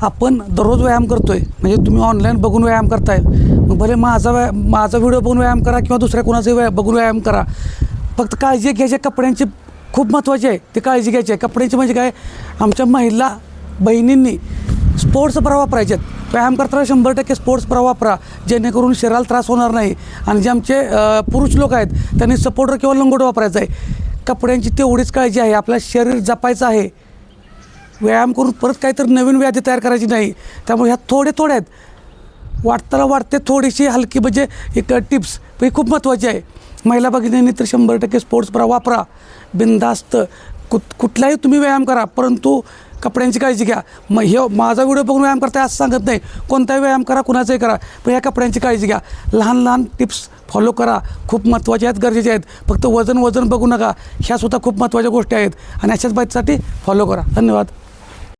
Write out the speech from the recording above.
आपण दररोज व्यायाम करतो आहे, म्हणजे तुम्ही ऑनलाईन बघून व्यायाम करताय, मग भले माझा व्हिडिओ बघून व्यायाम करा किंवा दुसऱ्या कोणाचा बघून व्यायाम करा. फक्त काळजी घ्यायची कपड्यांची खूप महत्त्वाची आहे. ती काळजी घ्यायची आहे कपड्यांची. म्हणजे काय, आमच्या महिला बहिणींनी स्पोर्ट्स ब्रा वापरायचे आहेत. व्यायाम करताना 100% स्पोर्ट्स ब्रा वापरा, जेणेकरून शरीराला त्रास होणार नाही. आणि जे आमचे पुरुष लोक आहेत त्यांनी सपोर्टर किंवा लंगोट वापरायचं आहे. कपड्यांची तेवढीच काळजी आहे. आपलं शरीर जपायचं आहे. व्यायाम करून परत काहीतरी नवीन व्याधी तयार करायची नाही. त्यामुळे ह्या थोड्या आहेत. वाटताना वाटते थोडीशी हलकी म्हणजे एक टिप्स ही खूप महत्त्वाची आहे. महिला भगिनींनी तर 100% स्पोर्ट्स ब्रा वापरा. बिनधास्त कुठलाही तुम्ही व्यायाम करा, परंतु कपड्यांची काळजी घ्या. मग हे माझा व्हिडिओ बघून व्यायाम करताय असं सांगत नाही. कोणताही व्यायाम करा, कुणाचाही करा, पण ह्या कपड्यांची काळजी घ्या. लहान लहान टिप्स फॉलो करा. खूप महत्त्वाच्या आहेत, गरजेच्या आहेत. फक्त वजन बघू नका. ह्यासुद्धा खूप महत्त्वाच्या गोष्टी आहेत आणि अशाच बाबतीसाठी फॉलो करा. धन्यवाद.